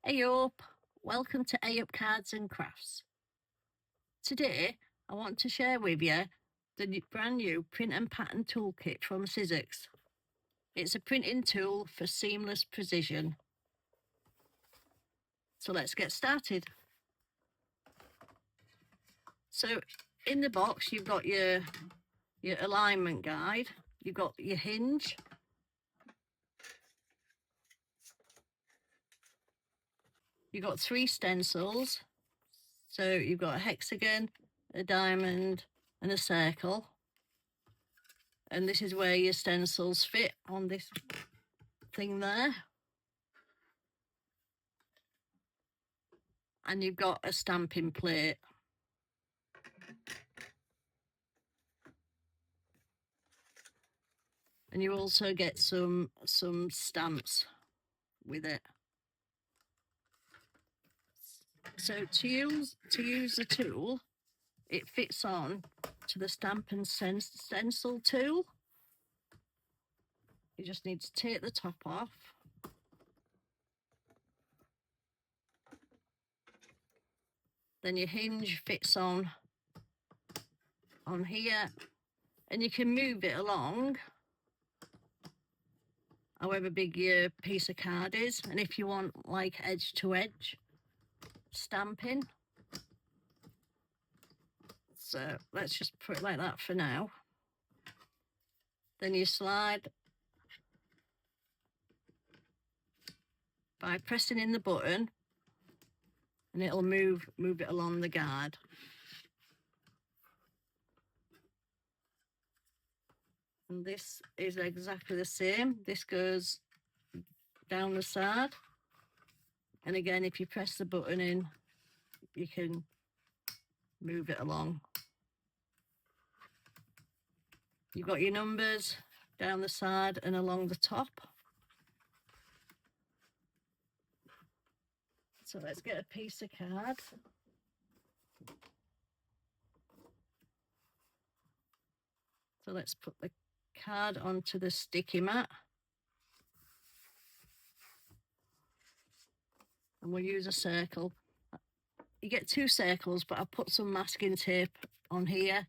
Hey up, welcome to A Up Cards and Crafts. Today I want to share with you the brand new Print and Pattern Toolkit from Sizzix. It's a printing tool for seamless precision. So let's get started. So in the box you've got your alignment guide, you've got your hinge, you've got 3 stencils. So you've got a hexagon, a diamond and a circle. And this is where your stencils fit on this thing there. And you've got a stamping plate. And you also get some stamps with it. So to use the tool, it fits on to the stamp and stencil tool. You just need to take the top off. Then your hinge fits on here, and you can move it along however big your piece of card is. And if you want like edge to edge stamping, so let's just put it like that for now. Then you slide by pressing in the button, and it'll move it along the guard. And this is exactly the same. This goes down the side, and again, if you press the button in, you can move it along. You've got your numbers down the side and along the top. So let's get a piece of card. So let's put the card onto the sticky mat. And we'll use a circle. You get 2 circles, but I've put some masking tape on here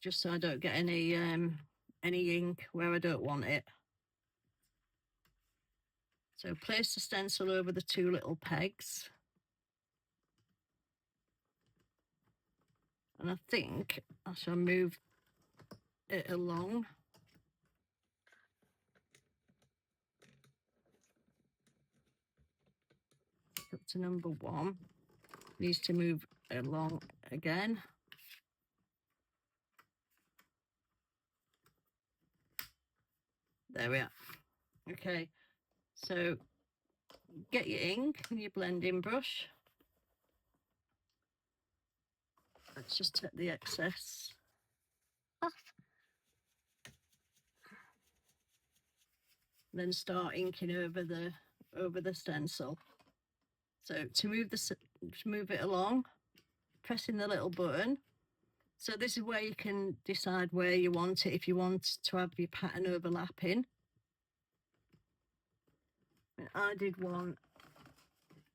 just so I don't get any ink where I don't want it. So place the stencil over the 2 little pegs. And I think I shall move it along. Up to number 1. Needs to move along again. There we are. Okay, so get your ink and your blending brush. Let's just take the excess off. Then start inking over the stencil. So to move it along, pressing the little button. So this is where you can decide where you want it, if you want to have your pattern overlapping. I did one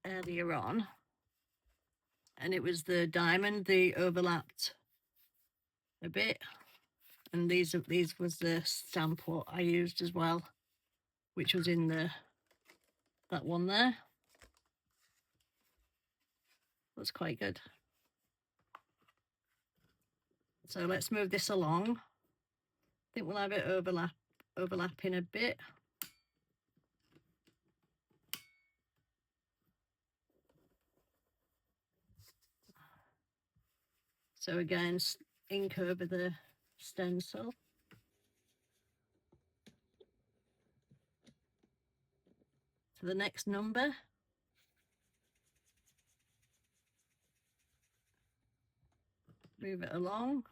earlier on, and it was the diamond, they overlapped a bit. And these was the stamp what I used as well, which was in that one there. That's quite good. So let's move this along. I think we'll have it overlapping a bit. So again, ink over the stencil. To the next number. Move it along.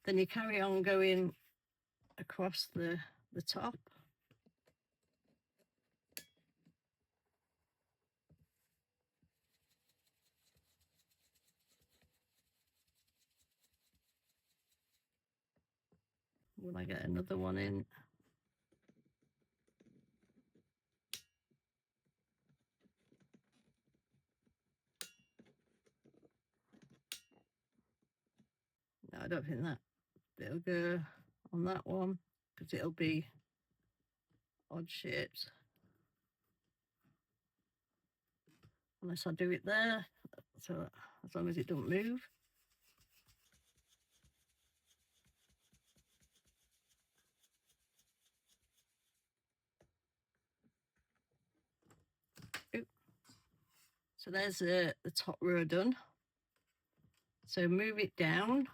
Then you carry on going across the top. Will I get another one in? No, I don't think that it'll go on that one because it'll be odd shapes. Unless I do it there, so as long as it don't move. Ooh. So there's the top row done. So move it down.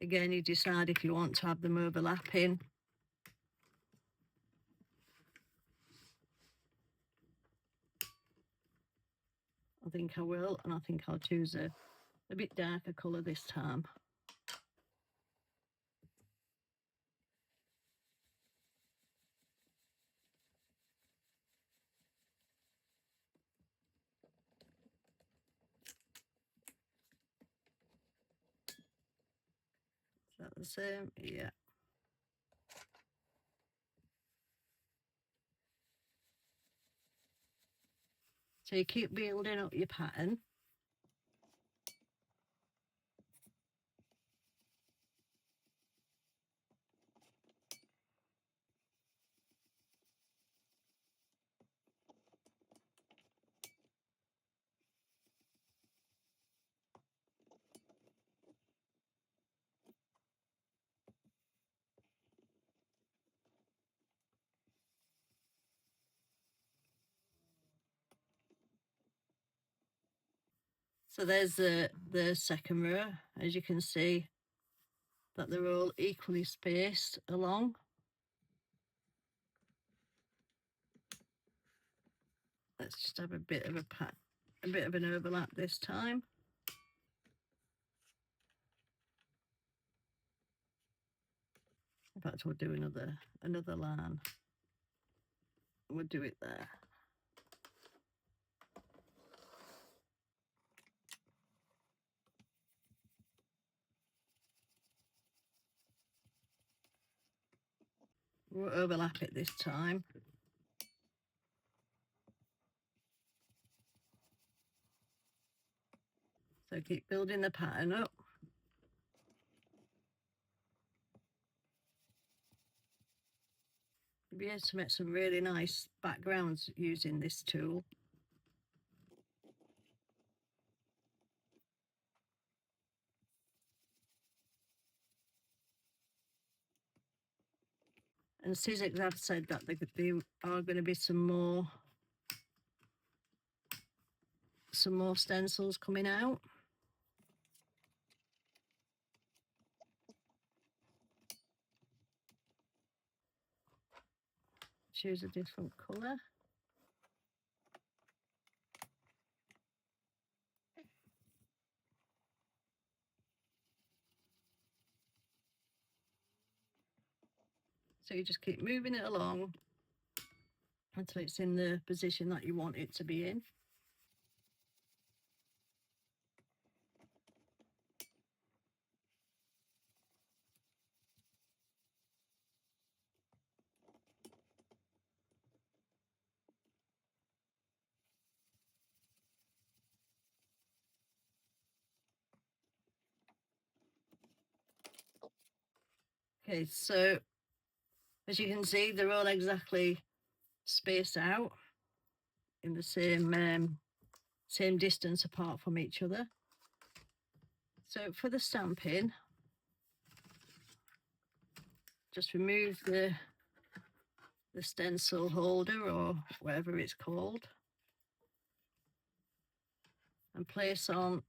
Again, you decide if you want to have them overlapping. I think I will, and I think I'll choose a bit darker colour this time. Is that the same? Yeah. So you keep building up your pattern. So there's the second row. As you can see, that they're all equally spaced along. Let's just have a bit of a bit of an overlap this time. In fact, we'll do another line. We'll do it there. We'll overlap it this time. So keep building the pattern up. You'll be able to make some really nice backgrounds using this tool. And Sizzix have said that there are going to be some more stencils coming out. Choose a different colour. So you just keep moving it along until it's in the position that you want it to be in. Okay, so as you can see, they're all exactly spaced out in the same distance apart from each other. So for the stamping, just remove the stencil holder or whatever it's called and place on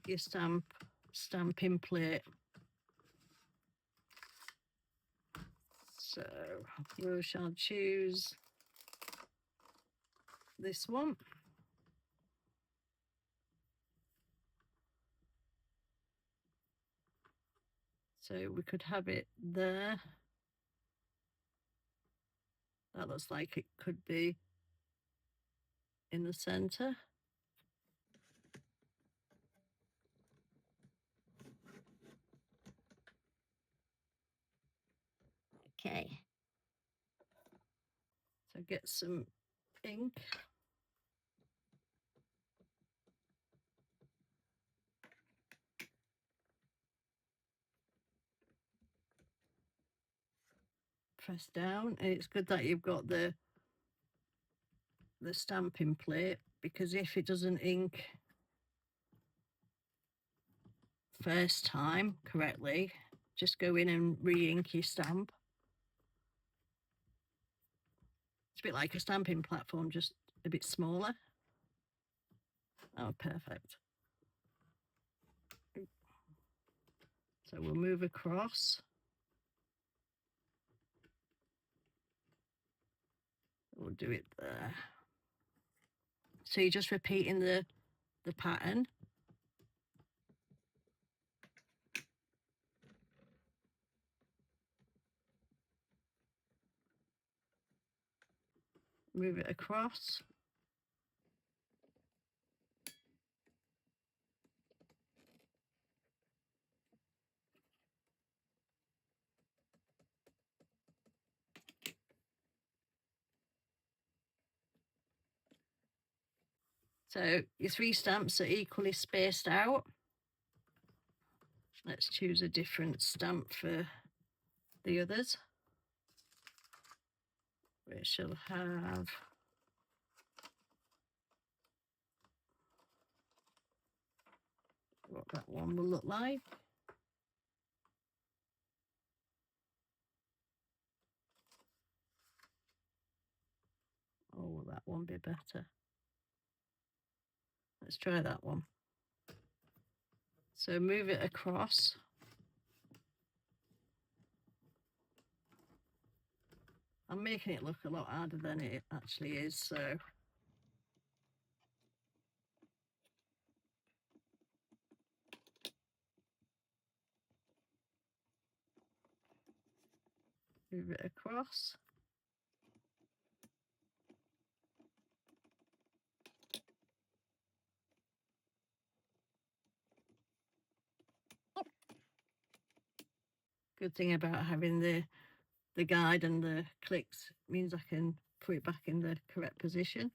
your stamping plate. So we shall choose this one. So we could have it there. That looks like it could be in the center. Okay. So get some ink. Press down, and it's good that you've got the stamping plate, because if it doesn't ink first time correctly, just go in and re-ink your stamp. It's a bit like a stamping platform, just a bit smaller. Oh, perfect. So we'll move across. We'll do it there. So you're just repeating the pattern. Move it across. So your 3 stamps are equally spaced out. Let's choose a different stamp for the others. We shall have what that one will look like. Oh, will that one be better? Let's try that one. So move it across. I'm making it look a lot harder than it actually is, so move it across. Good thing about having the guide and the clicks means I can put it back in the correct position.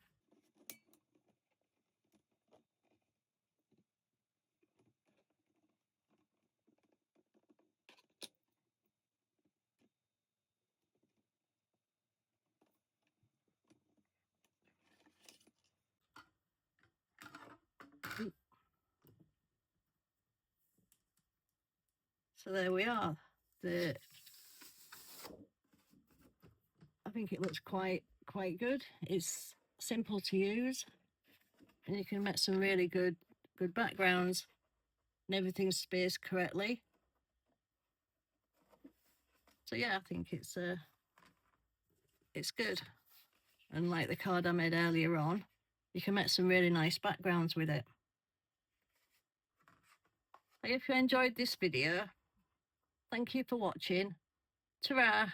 So there we are. I think it looks quite good. It's simple to use, and you can make some really good backgrounds, and everything's spaced correctly. So yeah, I think it's good. And like the card I made earlier on, you can make some really nice backgrounds with it. If you enjoyed this video, thank you for watching. Ta-ra!